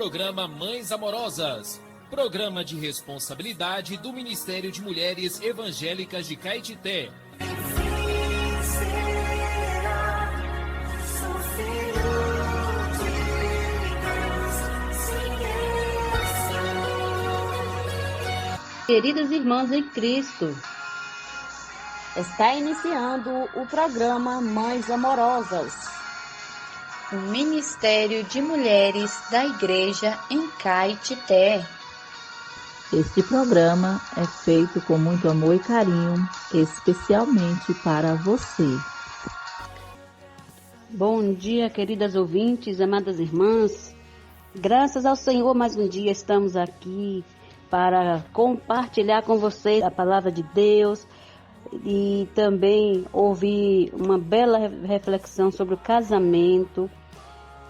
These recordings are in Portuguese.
programa Mães Amorosas, programa de responsabilidade do Ministério de Mulheres Evangélicas de Caetité. Queridas irmãs em Cristo, está iniciando o programa Mães Amorosas, o Ministério de Mulheres da Igreja em Caetité. Este programa é feito com muito amor e carinho, especialmente para você. Bom dia, queridas ouvintes, amadas irmãs. Graças ao Senhor, mais um dia estamos aqui para compartilhar com vocês a palavra de Deus e também ouvir uma bela reflexão sobre o casamento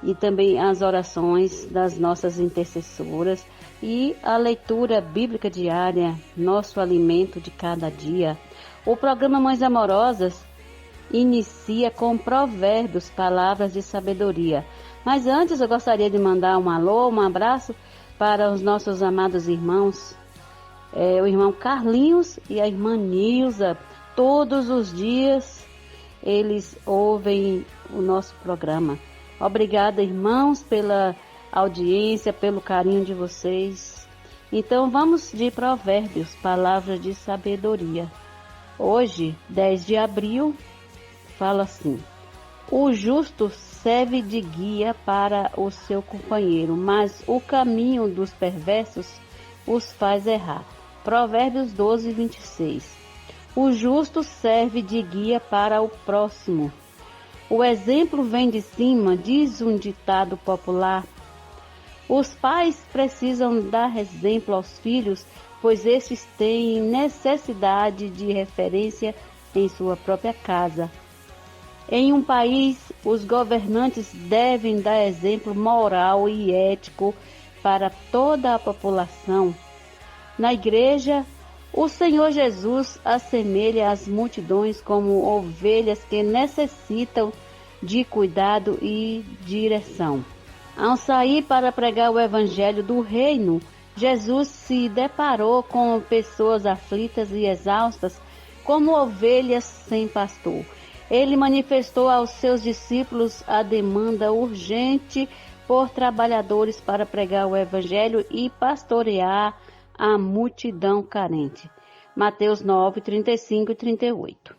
e também as orações das nossas intercessoras e a leitura bíblica diária, nosso alimento de cada dia. O programa Mães Amorosas inicia com provérbios, palavras de sabedoria. Mas antes eu gostaria de mandar um alô, um abraço para os nossos amados irmãos, o irmão Carlinhos e a irmã Nilza. Todos os dias eles ouvem o nosso programa. Obrigada, irmãos, pela audiência, pelo carinho de vocês. Então vamos de provérbios, palavras de sabedoria. Hoje, 10 de abril, fala assim: o justo serve de guia para o seu companheiro, mas o caminho dos perversos os faz errar. Provérbios 12, 26. O justo serve de guia para o próximo. O exemplo vem de cima, diz um ditado popular. Os pais precisam dar exemplo aos filhos, pois estes têm necessidade de referência em sua própria casa. Em um país, os governantes devem dar exemplo moral e ético para toda a população. Na igreja, o Senhor Jesus assemelha as multidões como ovelhas que necessitam de cuidado e direção. Ao sair para pregar o evangelho do reino, Jesus se deparou com pessoas aflitas e exaustas como ovelhas sem pastor. Ele manifestou aos seus discípulos a demanda urgente por trabalhadores para pregar o evangelho e pastorear a multidão carente. Mateus 9, 35 e 38.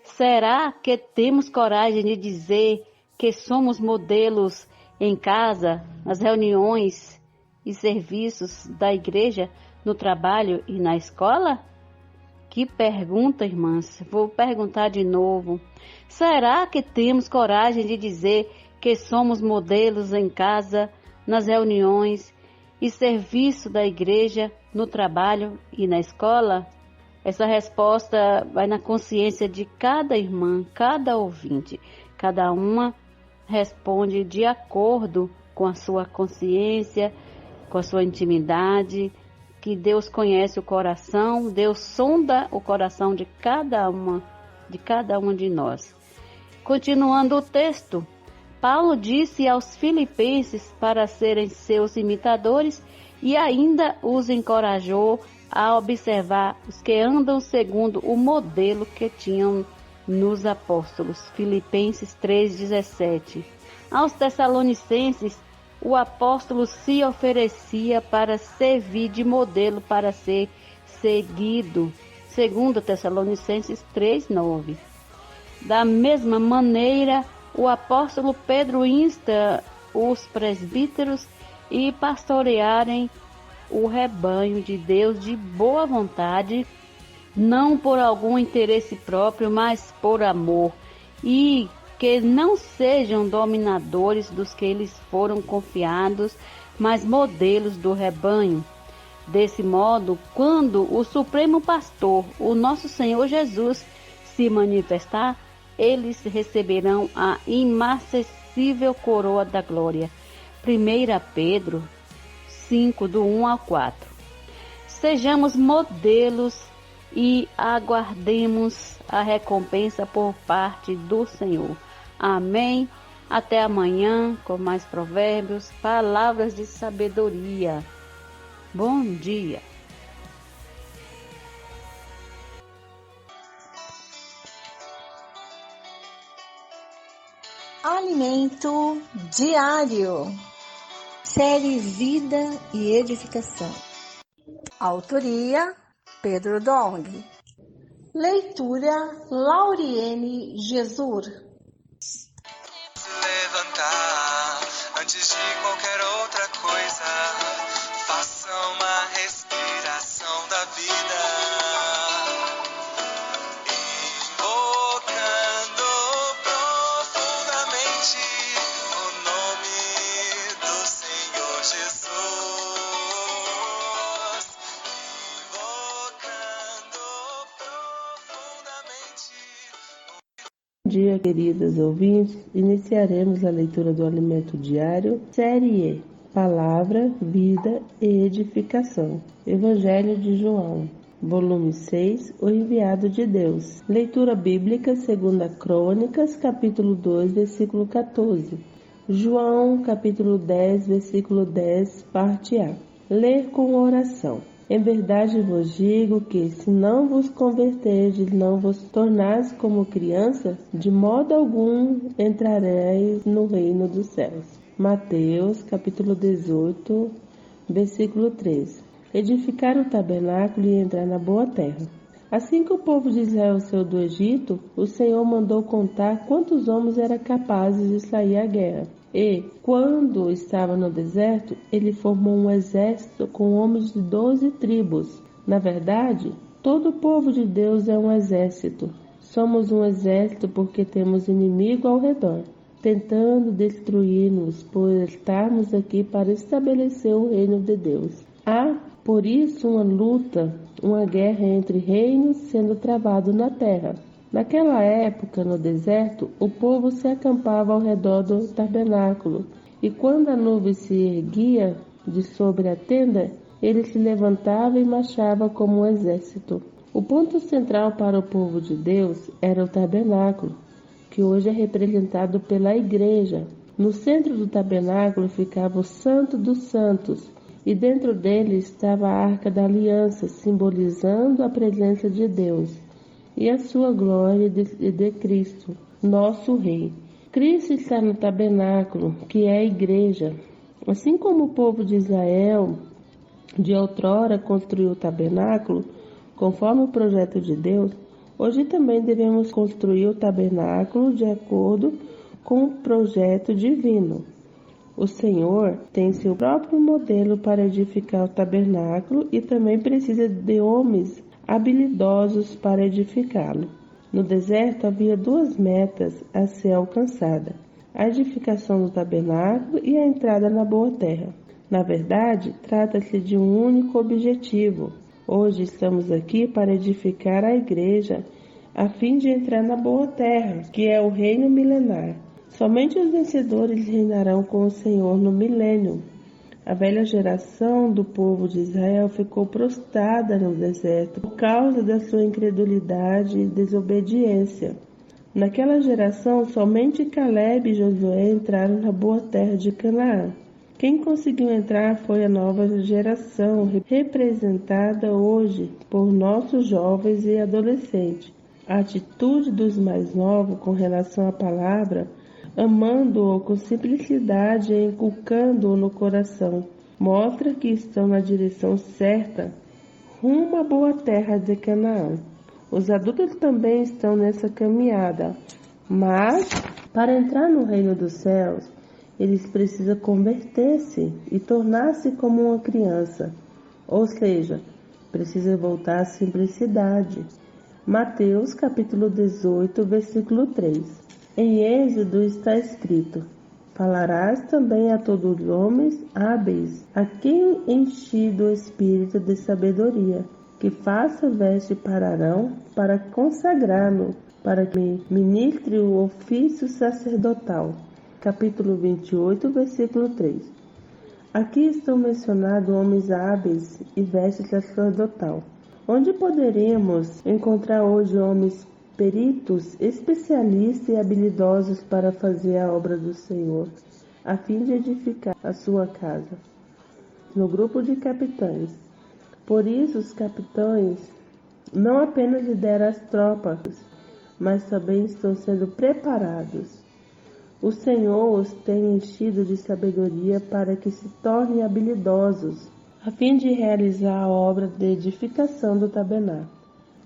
Será que temos coragem de dizer que somos modelos em casa, nas reuniões e serviços da igreja, no trabalho e na escola? Que pergunta, irmãs. Vou perguntar de novo. Será que temos coragem de dizer que somos modelos em casa, nas reuniões e serviço da igreja, no trabalho e na escola? Essa resposta vai na consciência de cada irmã, cada ouvinte. Cada uma responde de acordo com a sua consciência, com a sua intimidade, que Deus conhece o coração, Deus sonda o coração de cada uma de nós. Continuando o texto, Paulo disse aos filipenses para serem seus imitadores e ainda os encorajou a observar os que andam segundo o modelo que tinham nos apóstolos. Filipenses 3,17. Aos Tessalonicenses, o apóstolo se oferecia para servir de modelo para ser seguido. 2 Tessalonicenses 3:9. Da mesma maneira, o apóstolo Pedro insta os presbíteros a pastorearem o rebanho de Deus de boa vontade, não por algum interesse próprio, mas por amor, e que não sejam dominadores dos que lhes foram confiados, mas modelos do rebanho. Desse modo, quando o Supremo Pastor, o nosso Senhor Jesus, se manifestar, eles receberão a imarcessível coroa da glória. 1 Pedro 5, do 1 ao 4. Sejamos modelos e aguardemos a recompensa por parte do Senhor. Amém. Até amanhã com mais provérbios, palavras de sabedoria. Bom dia. Alimento diário. Série Vida e Edificação. Autoria Pedro Dong. Leitura Lauriene Jesus. Levantar antes de qualquer outra coisa. Faça uma respiração da vida. Invocando profundamente o nome do Senhor Jesus. Invocando profundamente. Bom dia, queridos ouvintes. Iniciaremos a leitura do Alimento Diário, Série E, Palavra, Vida e Edificação. Evangelho de João, volume 6, O Enviado de Deus. Leitura bíblica, 2 Crônicas, capítulo 2, versículo 14. João, capítulo 10, versículo 10, parte A. Ler com oração. Em verdade vos digo que, se não vos converterdes, não vos tornais como criança, de modo algum entrareis no reino dos céus. Mateus, capítulo 18, versículo 13. Edificar o tabernáculo e entrar na boa terra. Assim que o povo de Israel saiu do Egito, o Senhor mandou contar quantos homens eram capazes de sair à guerra. E, quando estava no deserto, ele formou um exército com homens de 12 tribos. Na verdade, todo o povo de Deus é um exército. Somos um exército porque temos inimigo ao redor, tentando destruir-nos por estarmos aqui para estabelecer o reino de Deus. Há, por isso, uma luta, uma guerra entre reinos sendo travado na terra. Naquela época, no deserto, o povo se acampava ao redor do tabernáculo, e quando a nuvem se erguia de sobre a tenda, ele se levantava e marchava como um exército. O ponto central para o povo de Deus era o tabernáculo, que hoje é representado pela igreja. No centro do tabernáculo ficava o Santo dos Santos, e dentro dele estava a Arca da Aliança, simbolizando a presença de Deus e a sua glória de Cristo, nosso Rei. Cristo está no tabernáculo, que é a igreja. Assim como o povo de Israel de outrora construiu o tabernáculo, conforme o projeto de Deus, hoje também devemos construir o tabernáculo de acordo com o projeto divino. O Senhor tem seu próprio modelo para edificar o tabernáculo e também precisa de homens habilidosos para edificá-lo. No deserto havia duas metas a ser alcançada: a edificação do tabernáculo e a entrada na boa terra. Na verdade, trata-se de um único objetivo. Hoje estamos aqui para edificar a igreja, a fim de entrar na boa terra, que é o reino milenar. Somente os vencedores reinarão com o Senhor no milênio. A velha geração do povo de Israel ficou prostrada no deserto por causa da sua incredulidade e desobediência. Naquela geração, somente Caleb e Josué entraram na boa terra de Canaã. Quem conseguiu entrar foi a nova geração, representada hoje por nossos jovens e adolescentes. A atitude dos mais novos com relação à palavra, amando-o com simplicidade e inculcando-o no coração, mostra que estão na direção certa, rumo à boa terra de Canaã. Os adultos também estão nessa caminhada, mas para entrar no reino dos céus, eles precisam converter-se e tornar-se como uma criança, ou seja, precisa voltar à simplicidade. Mateus capítulo 18, versículo 3. Em Êxodo está escrito: falarás também a todos os homens hábeis, a quem enchi do espírito de sabedoria, que faça veste para Arão, para consagrá-lo, para que ministre o ofício sacerdotal. Capítulo 28, versículo 3. Aqui estão mencionados homens hábeis e veste sacerdotal. Onde poderemos encontrar hoje homens peritos, especialistas e habilidosos para fazer a obra do Senhor, a fim de edificar a sua casa. No grupo de capitães. Por isso, os capitães não apenas lideram as tropas, mas também estão sendo preparados. O Senhor os tem enchido de sabedoria para que se tornem habilidosos, a fim de realizar a obra de edificação do tabernáculo.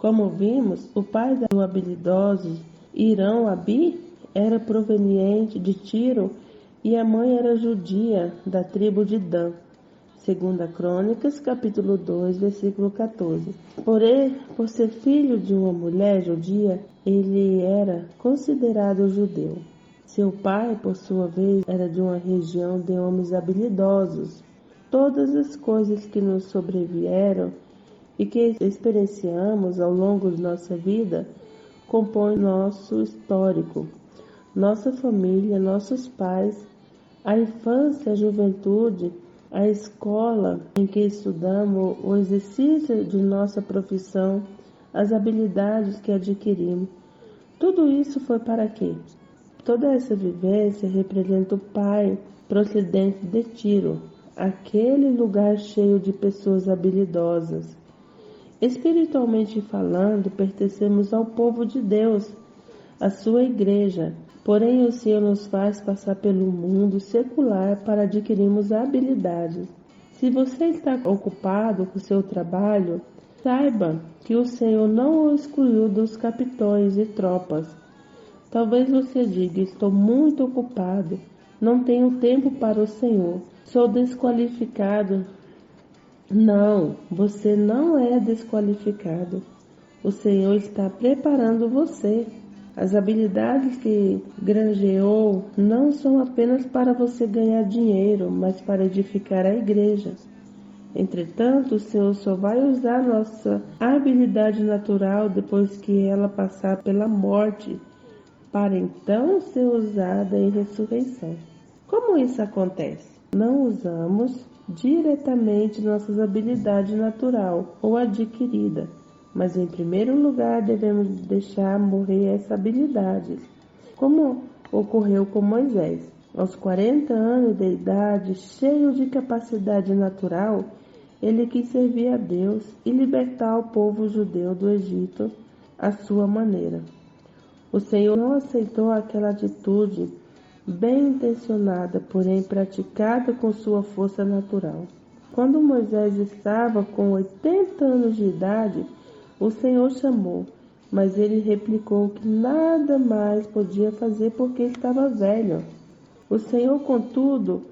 Como vimos, o pai do habilidoso, Irão Abi, era proveniente de Tiro e a mãe era judia, da tribo de Dan. 2 Crônicas, capítulo 2, versículo 14. Porém, por ser filho de uma mulher judia, ele era considerado judeu. Seu pai, por sua vez, era de uma região de homens habilidosos. Todas as coisas que nos sobrevieram e que experienciamos ao longo de nossa vida compõem nosso histórico, nossa família, nossos pais, a infância, a juventude, a escola em que estudamos, o exercício de nossa profissão, as habilidades que adquirimos. Tudo isso foi para quê? Toda essa vivência representa o pai procedente de Tiro, aquele lugar cheio de pessoas habilidosas. Espiritualmente falando, pertencemos ao povo de Deus, a sua igreja. Porém, o Senhor nos faz passar pelo mundo secular para adquirirmos habilidades. Se você está ocupado com seu trabalho, saiba que o Senhor não o excluiu dos capitães e tropas. Talvez você diga: estou muito ocupado, não tenho tempo para o Senhor, sou desqualificado. Não, você não é desqualificado. O Senhor está preparando você. As habilidades que granjeou não são apenas para você ganhar dinheiro, mas para edificar a igreja. Entretanto, o Senhor só vai usar nossa habilidade natural depois que ela passar pela morte, para então ser usada em ressurreição. Como isso acontece? Não usamos diretamente nossas habilidades natural ou adquirida, mas em primeiro lugar devemos deixar morrer essa habilidade, como ocorreu com Moisés. Aos 40 anos de idade, cheio de capacidade natural, ele quis servir a Deus e libertar o povo judeu do Egito à sua maneira. O Senhor não aceitou aquela atitude bem intencionada, porém praticada com sua força natural. Quando Moisés estava com 80 anos de idade, o Senhor chamou, mas ele replicou que nada mais podia fazer porque estava velho. O Senhor, contudo,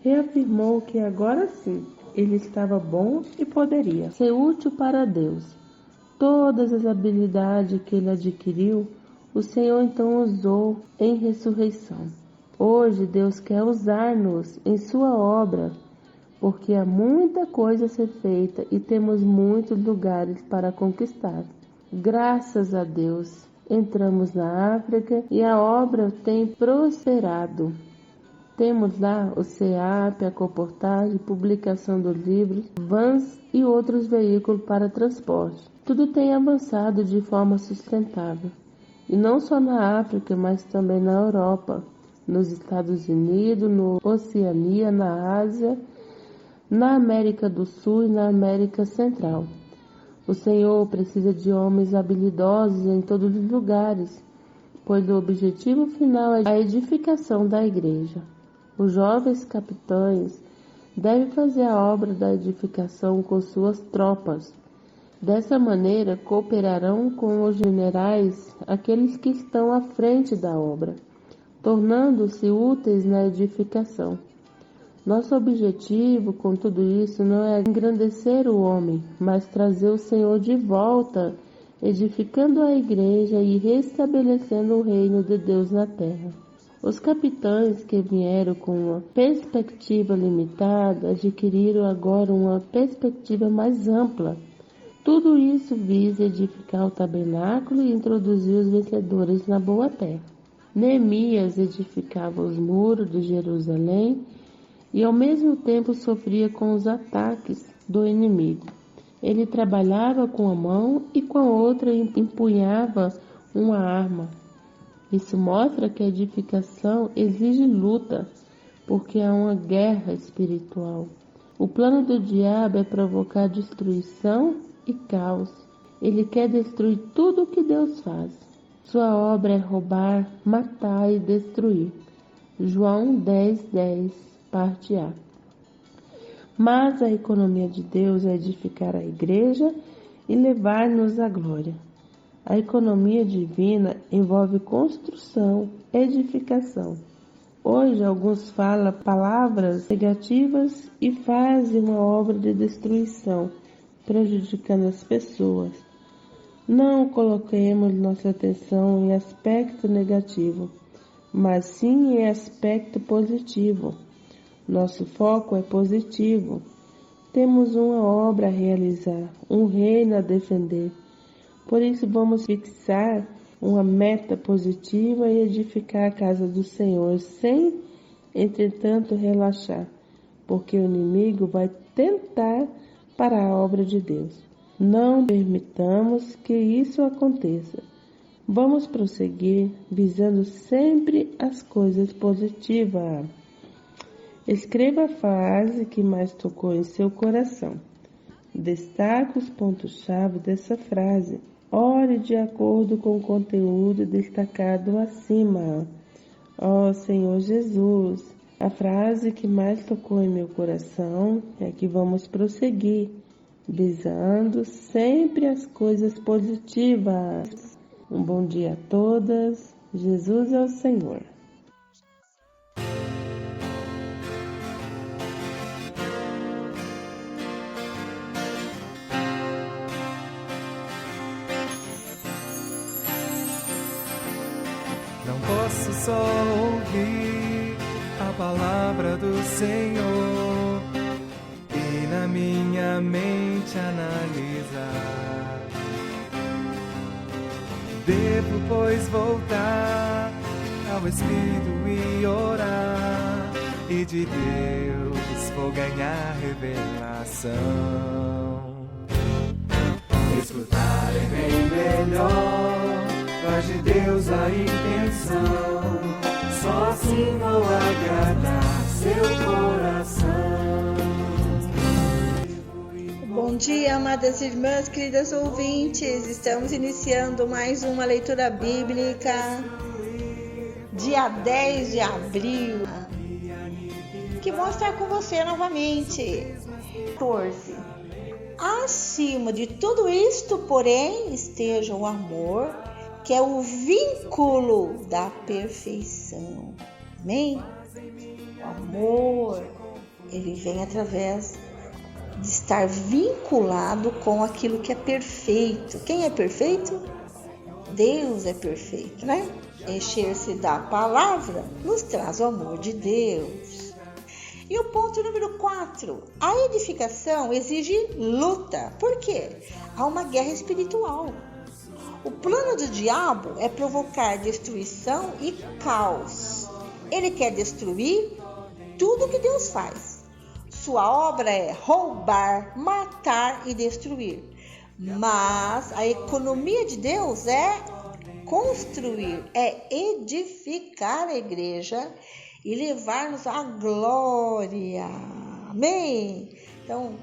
reafirmou que agora sim, ele estava bom e poderia ser útil para Deus. Todas as habilidades que ele adquiriu, o Senhor então usou em ressurreição. Hoje Deus quer usar-nos em sua obra, porque há muita coisa a ser feita e temos muitos lugares para conquistar. Graças a Deus, entramos na África e a obra tem prosperado. Temos lá o CEAP, a colportagem, publicação dos livros, vans e outros veículos para transporte. Tudo tem avançado de forma sustentável. E não só na África, mas também na Europa, nos Estados Unidos, na Oceania, na Ásia, na América do Sul e na América Central. O Senhor precisa de homens habilidosos em todos os lugares, pois o objetivo final é a edificação da igreja. Os jovens capitães devem fazer a obra da edificação com suas tropas. Dessa maneira, cooperarão com os generais, aqueles que estão à frente da obra, tornando-se úteis na edificação. Nosso objetivo com tudo isso não é engrandecer o homem, mas trazer o Senhor de volta, edificando a igreja e restabelecendo o reino de Deus na terra. Os capitães que vieram com uma perspectiva limitada adquiriram agora uma perspectiva mais ampla. Tudo isso visa edificar o tabernáculo e introduzir os vencedores na boa terra. Neemias edificava os muros de Jerusalém e ao mesmo tempo sofria com os ataques do inimigo. Ele trabalhava com a mão e com a outra empunhava uma arma. Isso mostra que a edificação exige luta, porque há uma guerra espiritual. O plano do diabo é provocar destruição e caos. Ele quer destruir tudo o que Deus faz. Sua obra é roubar, matar e destruir. João 10:10, parte A. Mas a economia de Deus é edificar a igreja e levar-nos à glória. A economia divina envolve construção, edificação. Hoje, alguns falam palavras negativas e fazem uma obra de destruição, prejudicando as pessoas. Não coloquemos nossa atenção em aspecto negativo, mas sim em aspecto positivo. Nosso foco é positivo. Temos uma obra a realizar, um reino a defender. Por isso, vamos fixar uma meta positiva e edificar a casa do Senhor, sem, entretanto, relaxar, porque o inimigo vai tentar parar a obra de Deus. Não permitamos que isso aconteça. Vamos prosseguir visando sempre as coisas positivas. Escreva a frase que mais tocou em seu coração. Destaque os pontos-chave dessa frase. Ore de acordo com o conteúdo destacado acima. Ó Senhor Jesus, a frase que mais tocou em meu coração é que vamos prosseguir, visando sempre as coisas positivas. Um bom dia a todas. Jesus é o Senhor. Não posso só ouvir a palavra do Senhor e na minha mente analisar. Devo, pois, voltar ao Espírito e orar, e de Deus vou ganhar revelação. Escutar é bem melhor, faz de Deus a intenção, só assim vou agradar seu coração. Bom dia, amadas irmãs, queridas ouvintes. Estamos iniciando mais uma leitura bíblica, dia 10 de abril. Que bom estar com você novamente. 14. Acima de tudo isto, porém, esteja o amor, que é o vínculo da perfeição. Amém? O amor, ele vem através de estar vinculado com aquilo que é perfeito. Quem é perfeito? Deus é perfeito, né? Encher-se da palavra nos traz o amor de Deus. E o ponto número 4, a edificação exige luta. Por quê? Há uma guerra espiritual. O plano do diabo é provocar destruição e caos. Ele quer destruir tudo que Deus faz. Sua obra é roubar, matar e destruir. Mas a economia de Deus é construir, é edificar a igreja e levar-nos à glória. Amém? Então,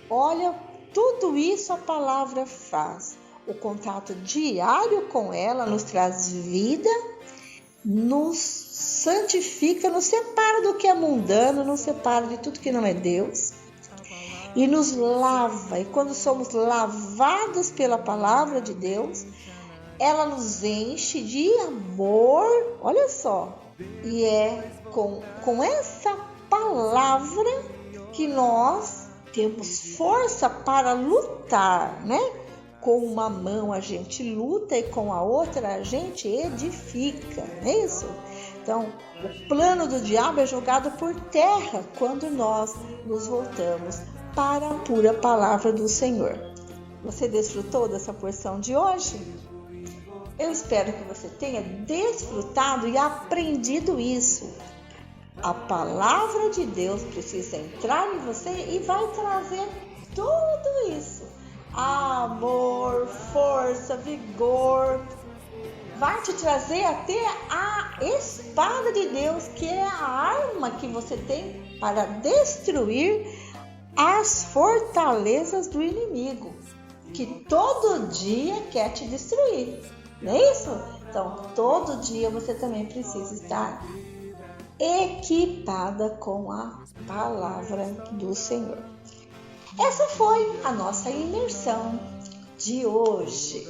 olha, tudo isso a palavra faz. O contato diário com ela nos traz vida, nos santifica, nos separa do que é mundano, nos separa de tudo que não é Deus e nos lava. E quando somos lavados pela palavra de Deus, ela nos enche de amor, olha só. E é com essa palavra que nós temos força para lutar, né? Com uma mão a gente luta e com a outra a gente edifica, não é isso? Então, o plano do diabo é jogado por terra quando nós nos voltamos para a pura palavra do Senhor. Você desfrutou dessa porção de hoje? Eu espero que você tenha desfrutado e aprendido isso. A palavra de Deus precisa entrar em você e vai trazer tudo isso. Amor, força, vigor, vai te trazer até a espada de Deus, que é a arma que você tem para destruir as fortalezas do inimigo, que todo dia quer te destruir, não é isso? Então, todo dia você também precisa estar equipada com a palavra do Senhor. Essa foi a nossa imersão de hoje.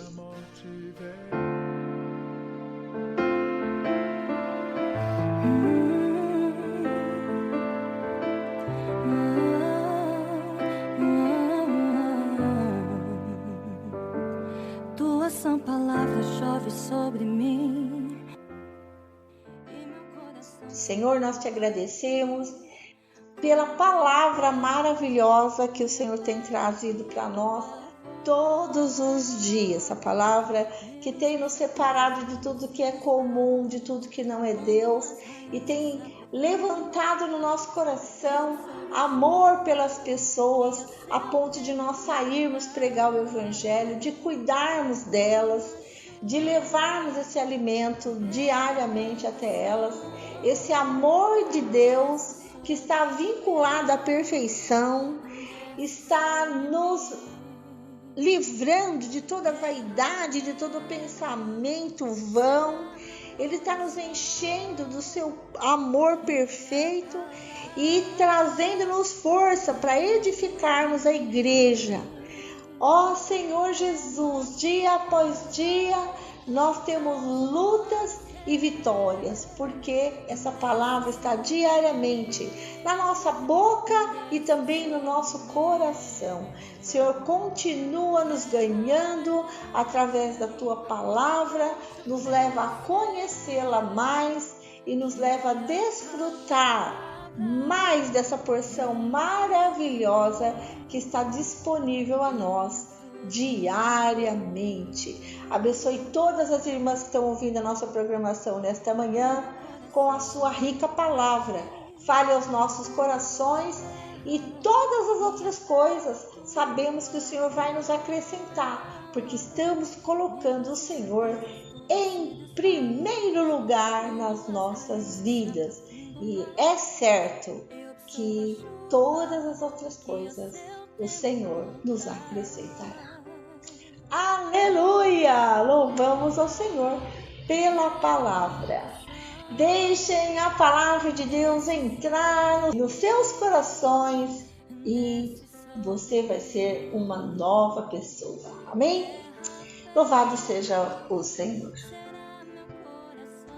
Tua sã palavra chove sobre mim. Senhor, nós te agradecemos pela palavra maravilhosa que o Senhor tem trazido para nós todos os dias. Essa palavra que tem nos separado de tudo que é comum, de tudo que não é Deus, e tem levantado no nosso coração amor pelas pessoas, a ponto de nós sairmos pregar o Evangelho, de cuidarmos delas, de levarmos esse alimento diariamente até elas. Esse amor de Deus que está vinculado à perfeição, está nos livrando de toda vaidade, de todo pensamento vão. Ele está nos enchendo do seu amor perfeito e trazendo-nos força para edificarmos a igreja. Ó Senhor Jesus, dia após dia nós temos lutas e vitórias, porque essa palavra está diariamente na nossa boca e também no nosso coração. Senhor, continua nos ganhando através da tua palavra, nos leva a conhecê-la mais e nos leva a desfrutar mais dessa porção maravilhosa que está disponível a nós diariamente. Abençoe todas as irmãs que estão ouvindo a nossa programação nesta manhã com a sua rica palavra. Fale aos nossos corações e todas as outras coisas sabemos que o Senhor vai nos acrescentar, porque estamos colocando o Senhor em primeiro lugar nas nossas vidas. E é certo que todas as outras coisas o Senhor nos acrescentará. Aleluia! Louvamos ao Senhor pela palavra. Deixem a palavra de Deus entrar nos seus corações e você vai ser uma nova pessoa. Amém? Louvado seja o Senhor.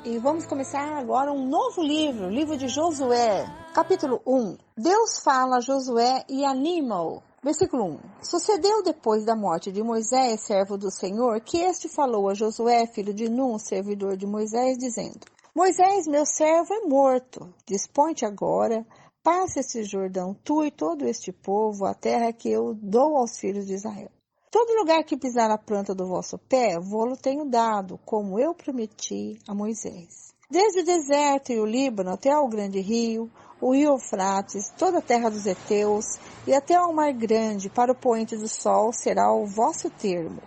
E vamos começar agora um novo livro, o livro de Josué, capítulo 1. Deus fala a Josué e anima-o. Versículo 1. Sucedeu depois da morte de Moisés, servo do Senhor, que este falou a Josué, filho de Nun, servidor de Moisés, dizendo: Moisés, meu servo, é morto. Dispõe-te agora, passa este Jordão, tu e todo este povo, a terra que eu dou aos filhos de Israel. Todo lugar que pisar a planta do vosso pé, vô-lo tenho dado, como eu prometi a Moisés. Desde o deserto e o Líbano até ao grande rio, o rio Eufrates, toda a terra dos heteus e até ao mar grande, para o poente do sol, será o vosso termo.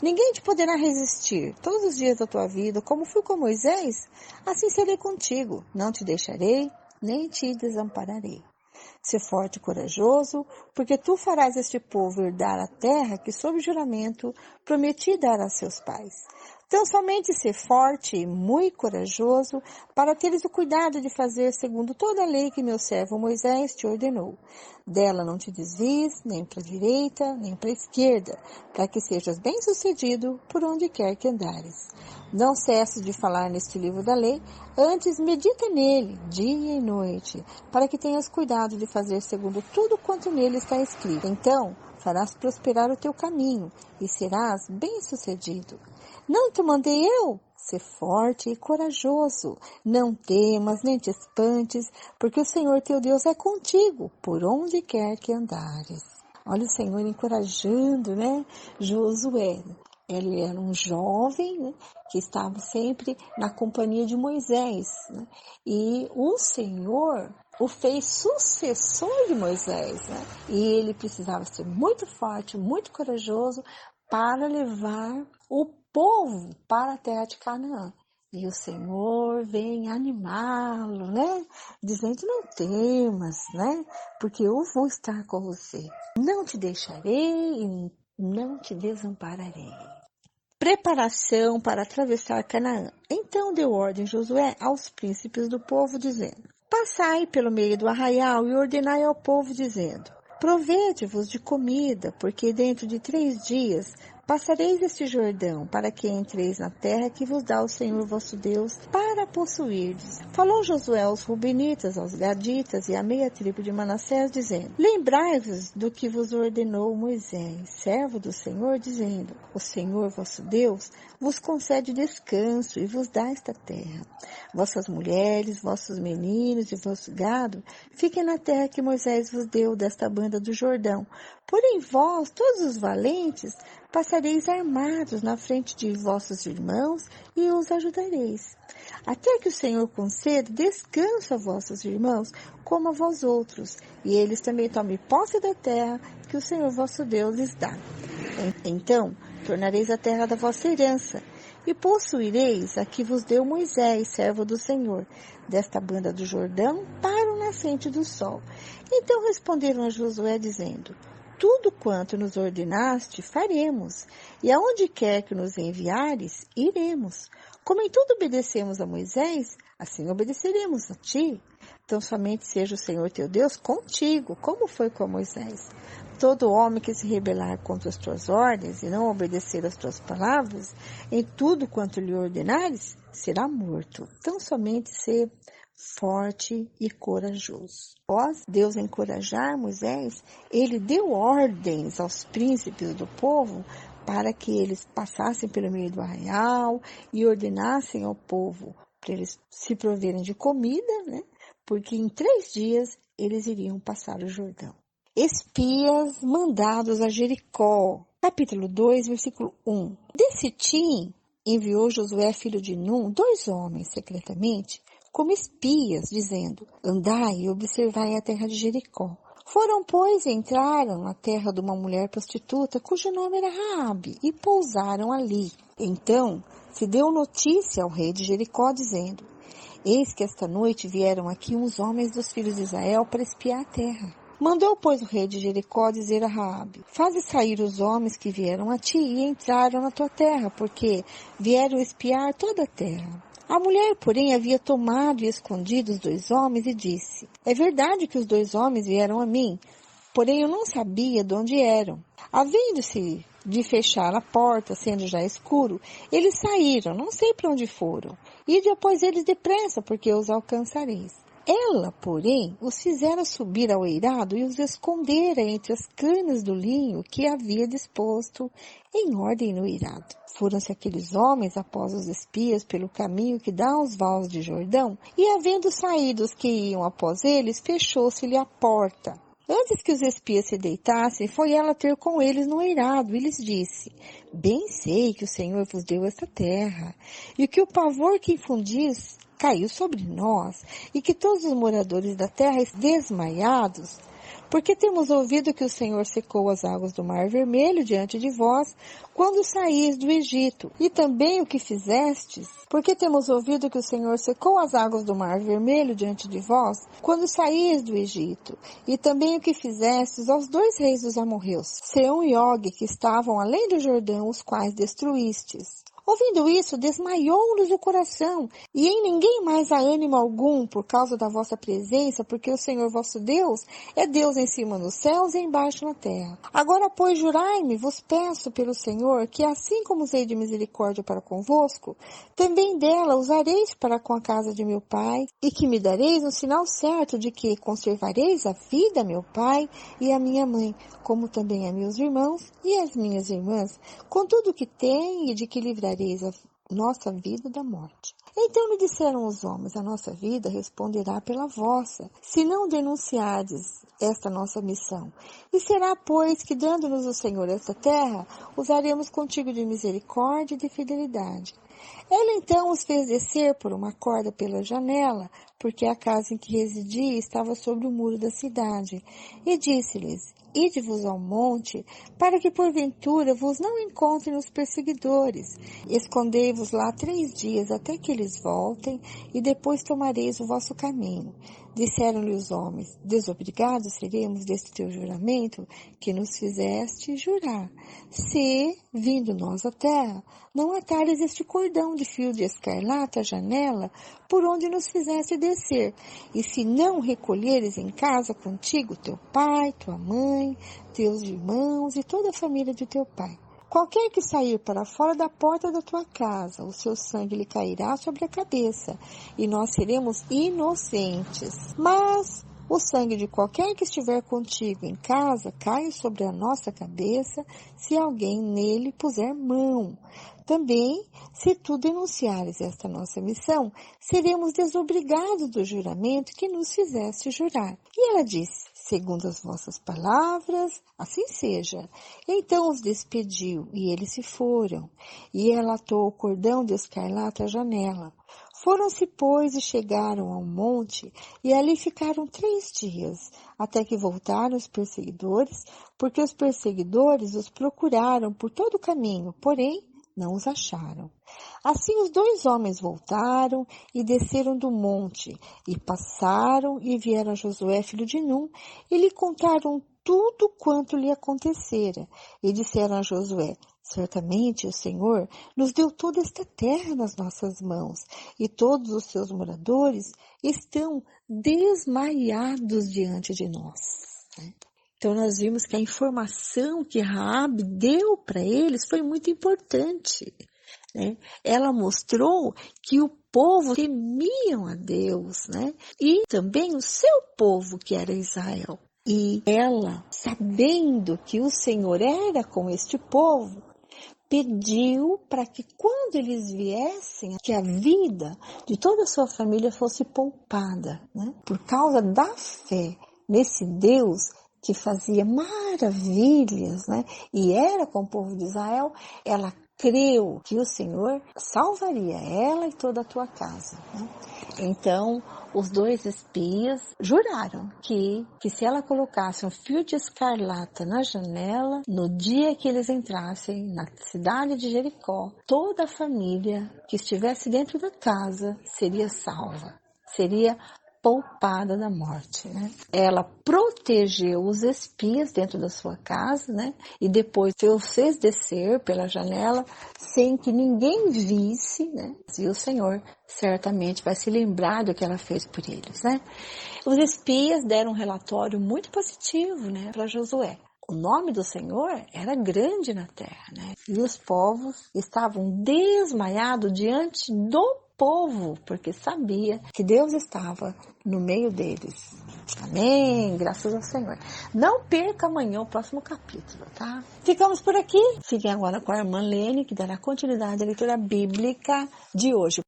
Ninguém te poderá resistir todos os dias da tua vida, como fui com Moisés, assim serei contigo. Não te deixarei, nem te desampararei. Ser forte e corajoso, porque tu farás este povo herdar a terra que, sob juramento, prometi dar a seus pais. Então, somente ser forte e muito corajoso, para teres o cuidado de fazer segundo toda a lei que meu servo Moisés te ordenou. Dela não te desvies, nem para a direita, nem para a esquerda, para que sejas bem-sucedido por onde quer que andares. Não cesses de falar neste livro da lei, antes medita nele, dia e noite, para que tenhas cuidado de fazer segundo tudo quanto nele está escrito. Então, farás prosperar o teu caminho e serás bem-sucedido. Não te mandei eu? Ser forte e corajoso. Não temas, nem te espantes, porque o Senhor teu Deus é contigo, por onde quer que andares. Olha o Senhor encorajando, Josué. Ele era um jovem, que estava sempre na companhia de Moisés. E o Senhor o fez sucessor de Moisés. E ele precisava ser muito forte, muito corajoso para levar o povo para a terra de Canaã. E o Senhor vem animá-lo, né? Dizendo, não temas, né? Porque eu vou estar com você. Não te deixarei e não te desampararei. Preparação para atravessar Canaã. Então deu ordem Josué aos príncipes do povo, dizendo, passai pelo meio do arraial e ordenai ao povo, dizendo, provede-vos de comida, porque dentro de 3 dias passareis este Jordão, para que entreis na terra que vos dá o Senhor vosso Deus, para possuirdes. Falou Josué aos Rubenitas, aos Gaditas e à meia tribo de Manassés, dizendo, lembrai-vos do que vos ordenou Moisés, servo do Senhor, dizendo, o Senhor vosso Deus vos concede descanso e vos dá esta terra. Vossas mulheres, vossos meninos e vosso gado fiquem na terra que Moisés vos deu desta banda do Jordão. Porém vós, todos os valentes, passareis armados na frente de vossos irmãos e os ajudareis, até que o Senhor conceda descanso a vossos irmãos, como a vós outros, e eles também tomem posse da terra que o Senhor vosso Deus lhes dá. Então tornareis a terra da vossa herança, e possuireis a que vos deu Moisés, servo do Senhor, desta banda do Jordão, para o nascente do sol. Então responderam a Josué, dizendo, tudo quanto nos ordenaste, faremos, e aonde quer que nos enviares, iremos. Como em tudo obedecemos a Moisés, assim obedeceremos a ti. Então somente seja o Senhor teu Deus contigo, como foi com Moisés. Todo homem que se rebelar contra as tuas ordens e não obedecer às tuas palavras, em tudo quanto lhe ordenares, será morto. Então somente ser forte e corajoso. Após Deus encorajar Moisés, ele deu ordens aos príncipes do povo para que eles passassem pelo meio do arraial e ordenassem ao povo para eles se proverem de comida, né? Porque em 3 dias eles iriam passar o Jordão. Espias mandados a Jericó. Capítulo 2, versículo 1. De Sitim enviou Josué, filho de Num, 2 homens secretamente, como espias, dizendo, andai e observai a terra de Jericó. Foram, pois, e entraram na terra de uma mulher prostituta, cujo nome era Raabe, e pousaram ali. Então se deu notícia ao rei de Jericó, dizendo, eis que esta noite vieram aqui uns homens dos filhos de Israel para espiar a terra. Mandou, pois, o rei de Jericó dizer a Raabe, faze sair os homens que vieram a ti e entraram na tua terra, porque vieram espiar toda a terra. A mulher, porém, havia tomado e escondido os 2 homens e disse, é verdade que os 2 homens vieram a mim, porém eu não sabia de onde eram. Havendo-se de fechar a porta, sendo já escuro, eles saíram, não sei para onde foram. Ide após eles depressa, porque os alcançareis. Ela, porém, os fizera subir ao eirado e os escondera entre as canas do linho que havia disposto em ordem no eirado. Foram-se aqueles homens após os espias pelo caminho que dá aos vales de Jordão, e havendo saído os que iam após eles, fechou-se-lhe a porta. Antes que os espias se deitassem, foi ela ter com eles no eirado e lhes disse, bem sei que o Senhor vos deu esta terra, e que o pavor que infundis caiu sobre nós, e que todos os moradores da terra desmaiados, porque temos ouvido que o Senhor secou as águas do Mar Vermelho diante de vós, quando saíes do Egito, e também o que fizestes, porque temos ouvido que o Senhor secou as águas do Mar Vermelho diante de vós, quando saíes do Egito, e também o que fizestes aos 2 reis dos amorreus, Seom e Og, que estavam além do Jordão, os quais destruístes. Ouvindo isso, desmaiou-nos o coração, e em ninguém mais há ânimo algum por causa da vossa presença, porque o Senhor vosso Deus é Deus em cima nos céus e embaixo na terra. Agora, pois, jurai-me, vos peço pelo Senhor, que assim como usei de misericórdia para convosco, também dela usareis para com a casa de meu pai, e que me dareis um sinal certo de que conservareis a vida a meu pai e a minha mãe, como também a meus irmãos e as minhas irmãs, com tudo o que tem e de que livrareis a nossa vida da morte. Então lhe disseram os homens, a nossa vida responderá pela vossa, se não denunciardes esta nossa missão. E será, pois, que dando-nos o Senhor esta terra, usaremos contigo de misericórdia e de fidelidade. Ela então os fez descer por uma corda pela janela, porque a casa em que residia estava sobre o muro da cidade. E disse-lhes: Ide-vos ao monte, para que porventura vos não encontrem os perseguidores. Escondei-vos lá 3 dias até que eles voltem, e depois tomareis o vosso caminho. Disseram-lhe os homens: Desobrigados seremos deste teu juramento que nos fizeste jurar. Se, vindo nós à terra, não atares este cordão de fio de escarlate à janela, por onde nos fizeste descer, e se não recolheres em casa contigo teu pai, tua mãe, teus irmãos e toda a família de teu pai. Qualquer que sair para fora da porta da tua casa, o seu sangue lhe cairá sobre a cabeça, e nós seremos inocentes. Mas o sangue de qualquer que estiver contigo em casa cai sobre a nossa cabeça, se alguém nele puser mão. Também, se tu denunciares esta nossa missão, seremos desobrigados do juramento que nos fizeste jurar. E ela disse: segundo as vossas palavras, assim seja. Então os despediu, e eles se foram. E ela atou o cordão de escarlate à janela. Foram-se, pois, e chegaram ao monte, e ali ficaram 3 dias, até que voltaram os perseguidores, porque os perseguidores os procuraram por todo o caminho, porém não os acharam. Assim os 2 homens voltaram e desceram do monte, e passaram e vieram a Josué, filho de Num, e lhe contaram tudo quanto lhe acontecera. E disseram a Josué: certamente o Senhor nos deu toda esta terra nas nossas mãos, e todos os seus moradores estão desmaiados diante de nós. Então nós vimos que a informação que Raabe deu para eles foi muito importante. Ela mostrou que o povo temiam a Deus, e também o seu povo, que era Israel. E ela, sabendo que o Senhor era com este povo, pediu para que quando eles viessem, que a vida de toda a sua família fosse poupada, por causa da fé nesse Deus que fazia maravilhas, e era com o povo de Israel. Ela creu que o Senhor salvaria ela e toda a tua casa. Então, os 2 espias juraram que se ela colocasse um fio de escarlata na janela, no dia que eles entrassem na cidade de Jericó, toda a família que estivesse dentro da casa seria salva, seria poupada da morte. Ela protegeu os espias dentro da sua casa, e depois fez descer pela janela sem que ninguém visse, E o Senhor certamente vai se lembrar do que ela fez por eles, Os espias deram um relatório muito positivo, para Josué. O nome do Senhor era grande na terra, E os povos estavam desmaiados diante do povo, porque sabia que Deus estava no meio deles. Amém? Graças ao Senhor. Não perca amanhã o próximo capítulo, tá? Ficamos por aqui. Fiquem agora com a irmã Lene, que dará continuidade à leitura bíblica de hoje.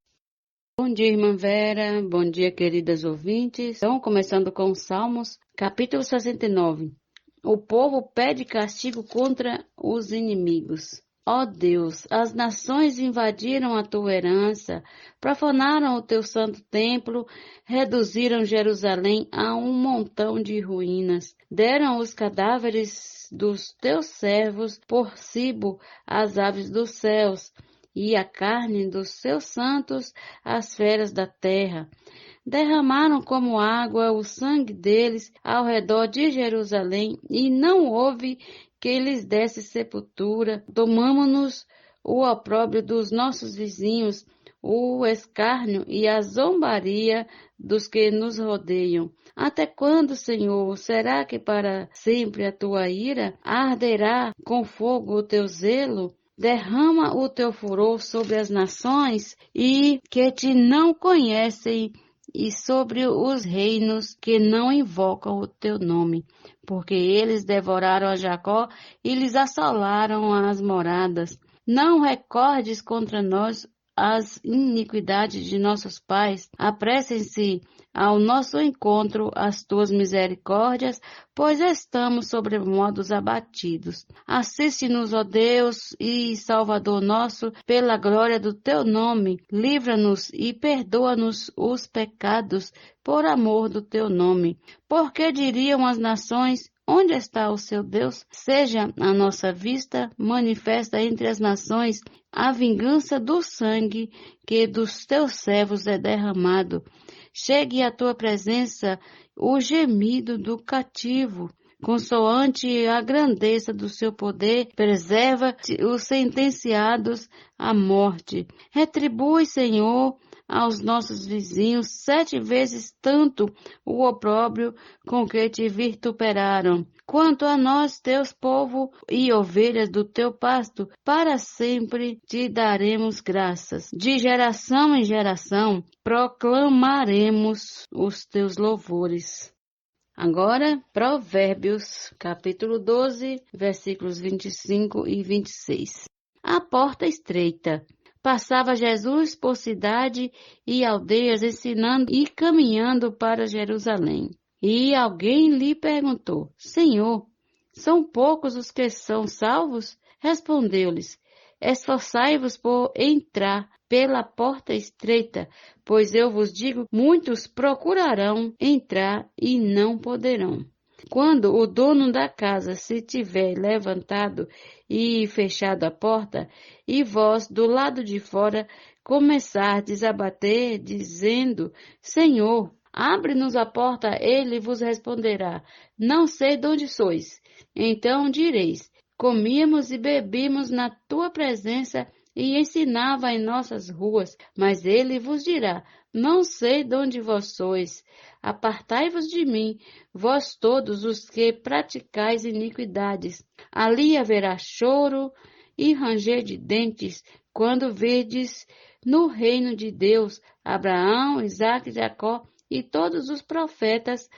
Bom dia, irmã Vera. Bom dia, queridas ouvintes. Então, começando com os Salmos, capítulo 69. O povo pede castigo contra os inimigos. Ó Deus, as nações invadiram a tua herança, profanaram o teu santo templo, reduziram Jerusalém a um montão de ruínas. Deram os cadáveres dos teus servos por cibo às aves dos céus, e a carne dos seus santos às feras da terra. Derramaram como água o sangue deles ao redor de Jerusalém, e não houve que lhes desse sepultura. Tomamo-nos o opróbrio dos nossos vizinhos, o escárnio e a zombaria dos que nos rodeiam. Até quando, Senhor, será que para sempre a tua ira arderá com fogo o teu zelo? Derrama o teu furor sobre as nações e que te não conhecem, e sobre os reinos que não invocam o teu nome, porque eles devoraram a Jacó e lhes assolaram as moradas. Não recordes contra nós as iniquidades de nossos pais, apressem-se ao nosso encontro as tuas misericórdias, pois estamos sobremodo abatidos. Assiste-nos, ó Deus e Salvador nosso, pela glória do teu nome. Livra-nos e perdoa-nos os pecados, por amor do teu nome. Porque diriam as nações: onde está o seu Deus? Seja a nossa vista manifesta entre as nações a vingança do sangue que dos teus servos é derramado. Chegue à tua presença o gemido do cativo. Consoante a grandeza do seu poder, preserva os sentenciados à morte. Retribui, Senhor, aos nossos vizinhos 7 vezes tanto o opróbrio com que te vituperaram. Quanto a nós, teus povo e ovelhas do teu pasto, para sempre te daremos graças. De geração em geração proclamaremos os teus louvores. Agora, Provérbios, capítulo 12, versículos 25 e 26. A porta estreita. Passava Jesus por cidade e aldeias, ensinando e caminhando para Jerusalém. E alguém lhe perguntou: Senhor, são poucos os que são salvos? Respondeu-lhes: Esforçai-vos por entrar pela porta estreita, pois eu vos digo, muitos procurarão entrar e não poderão. Quando o dono da casa se tiver levantado e fechado a porta, e vós do lado de fora começardes a bater, dizendo: Senhor, abre-nos a porta, ele vos responderá: Não sei de onde sois. Então direis: Comíamos e bebíamos na tua presença e ensinava em nossas ruas. Mas ele vos dirá: Não sei de onde vós sois. Apartai-vos de mim, vós todos os que praticais iniquidades. Ali haverá choro e ranger de dentes, quando verdes no reino de Deus Abraão, Isaque, Jacó e todos os profetas,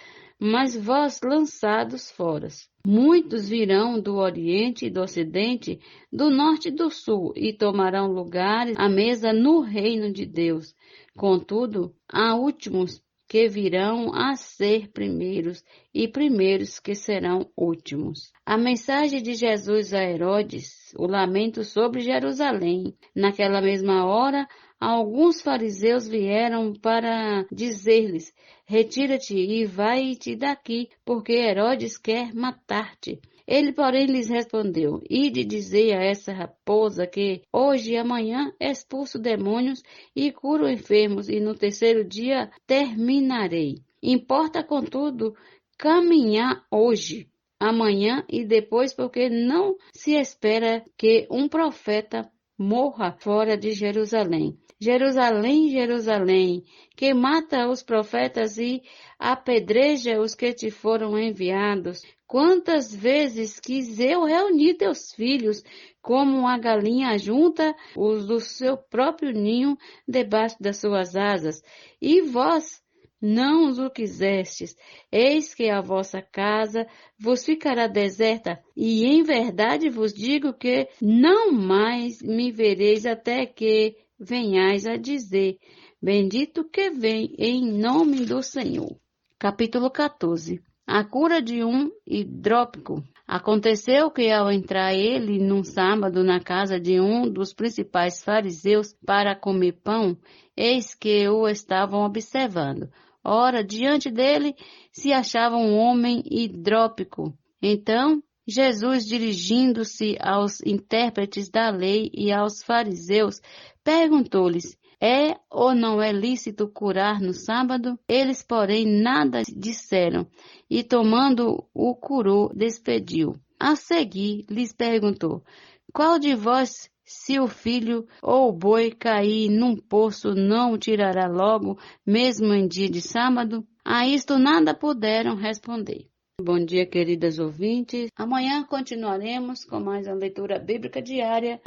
mas vós lançados fora. Muitos virão do Oriente e do Ocidente, do Norte e do Sul, e tomarão lugares à mesa no reino de Deus. Contudo, há últimos que virão a ser primeiros, e primeiros que serão últimos. A mensagem de Jesus a Herodes, o lamento sobre Jerusalém. Naquela mesma hora, alguns fariseus vieram para dizer-lhes: Retira-te e vai-te daqui, porque Herodes quer matar-te. Ele, porém, lhes respondeu: Ide dizer a essa raposa que hoje e amanhã expulso demônios e curo enfermos, e no terceiro dia terminarei. Importa, contudo, caminhar hoje, amanhã e depois, porque não se espera que um profeta morra fora de Jerusalém. Jerusalém, Jerusalém, que mata os profetas e apedreja os que te foram enviados. Quantas vezes quis eu reunir teus filhos, como a galinha junta os do seu próprio ninho debaixo das suas asas, e vós não os o quisestes. Eis que a vossa casa vos ficará deserta, e em verdade vos digo que não mais me vereis até que venhais a dizer: Bendito que vem em nome do Senhor. Capítulo 14. A cura de um hidrópico. Aconteceu que, ao entrar ele num sábado na casa de um dos principais fariseus para comer pão, eis que o estavam observando. Ora, diante dele se achava um homem hidrópico. Então, Jesus, dirigindo-se aos intérpretes da lei e aos fariseus, perguntou-lhes: É ou não é lícito curar no sábado? Eles, porém, nada disseram, e tomando o curou, despediu. A seguir, lhes perguntou: Qual de vós, se o filho ou o boi cair num poço, não o tirará logo, mesmo em dia de sábado? A isto nada puderam responder. Bom dia, queridas ouvintes. Amanhã continuaremos com mais uma leitura bíblica diária.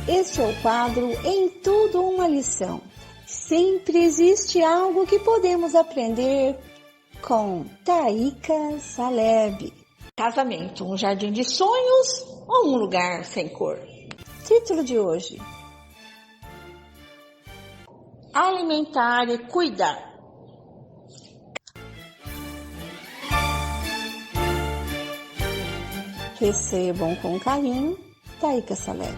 Este é o quadro Em Tudo Uma Lição. Sempre existe algo que podemos aprender com Taíka Saleb. Casamento, um jardim de sonhos ou um lugar sem cor? Título de hoje: Alimentar e cuidar. Recebam com carinho, Taíca Saleb.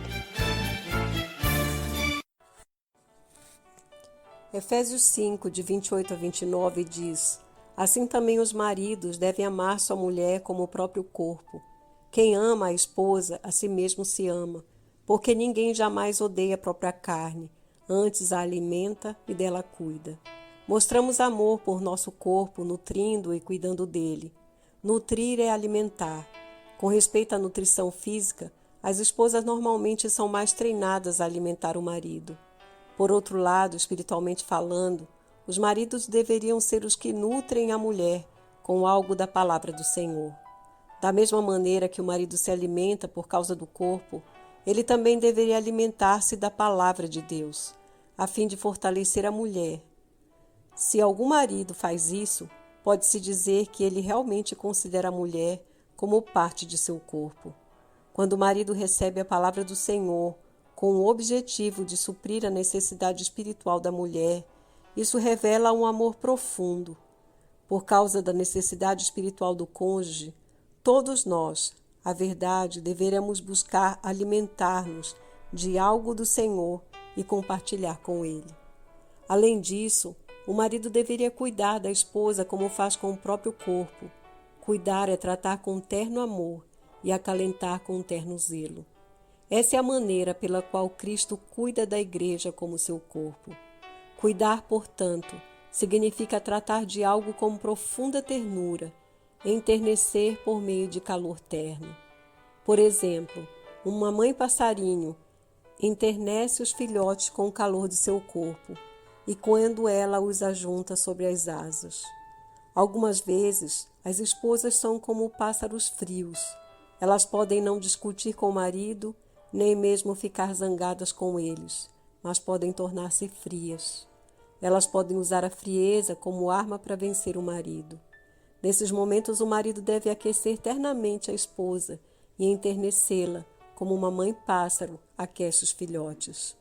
Efésios 5, de 28 a 29 diz: Assim também os maridos devem amar sua mulher como o próprio corpo. Quem ama a esposa, a si mesmo se ama, porque ninguém jamais odeia a própria carne, antes a alimenta e dela cuida. Mostramos amor por nosso corpo, nutrindo e cuidando dele. Nutrir é alimentar. Com respeito à nutrição física, as esposas normalmente são mais treinadas a alimentar o marido. Por outro lado, espiritualmente falando, os maridos deveriam ser os que nutrem a mulher com algo da palavra do Senhor. Da mesma maneira que o marido se alimenta por causa do corpo, ele também deveria alimentar-se da palavra de Deus, a fim de fortalecer a mulher. Se algum marido faz isso, pode-se dizer que ele realmente considera a mulher como parte de seu corpo. Quando o marido recebe a palavra do Senhor com o objetivo de suprir a necessidade espiritual da mulher, isso revela um amor profundo. Por causa da necessidade espiritual do cônjuge, todos nós, a verdade, deveremos buscar alimentar-nos de algo do Senhor e compartilhar com ele. Além disso, o marido deveria cuidar da esposa como faz com o próprio corpo. Cuidar é tratar com terno amor e acalentar com terno zelo. Essa é a maneira pela qual Cristo cuida da igreja como seu corpo. Cuidar, portanto, significa tratar de algo com profunda ternura, enternecer por meio de calor terno. Por exemplo, uma mãe passarinho enternece os filhotes com o calor de seu corpo e quando ela os ajunta sobre as asas. Algumas vezes, as esposas são como pássaros frios. Elas podem não discutir com o marido, nem mesmo ficar zangadas com eles, mas podem tornar-se frias. Elas podem usar a frieza como arma para vencer o marido. Nesses momentos, o marido deve aquecer ternamente a esposa e enternecê-la, como uma mãe pássaro aquece os filhotes.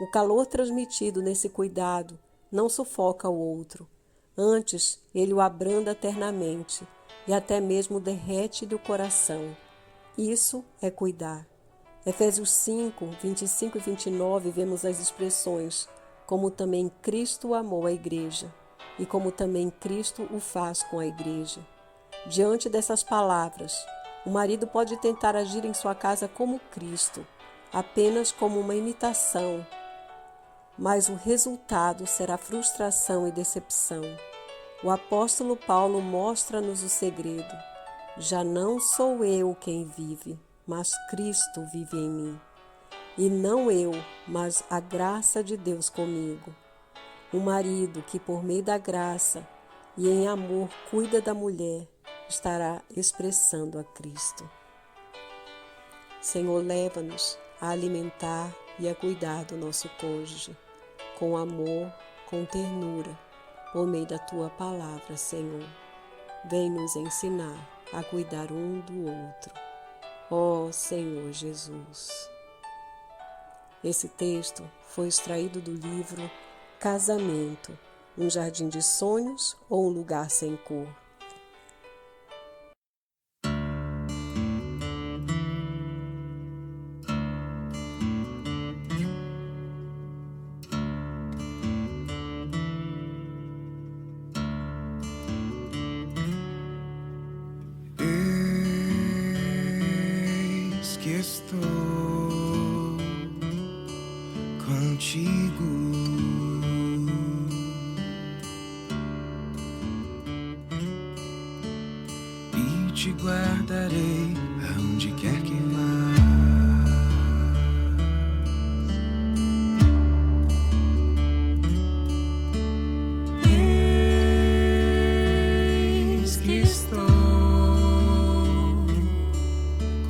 O calor transmitido nesse cuidado não sufoca o outro. Antes, ele o abranda ternamente e até mesmo derrete-lhe o coração. Isso é cuidar. Efésios 5, 25 e 29, vemos as expressões como também Cristo amou a igreja e como também Cristo o faz com a igreja. Diante dessas palavras, o marido pode tentar agir em sua casa como Cristo, apenas como uma imitação, mas o resultado será frustração e decepção. O apóstolo Paulo mostra-nos o segredo. Já não sou eu quem vive, mas Cristo vive em mim. E não eu, mas a graça de Deus comigo. O marido que por meio da graça e em amor cuida da mulher, estará expressando a Cristo. Senhor, leva-nos a alimentar e a cuidar do nosso cônjuge, com amor, com ternura, por meio da Tua palavra, Senhor. Vem nos ensinar a cuidar um do outro. Ó Senhor Jesus. Esse texto foi extraído do livro Casamento, um jardim de sonhos ou um lugar sem cor? Eis que estou contigo. E te guardarei aonde quer que vá. Eis que estou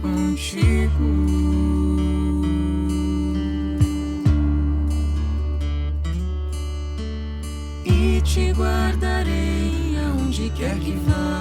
contigo. E te guardarei aonde quer que vá.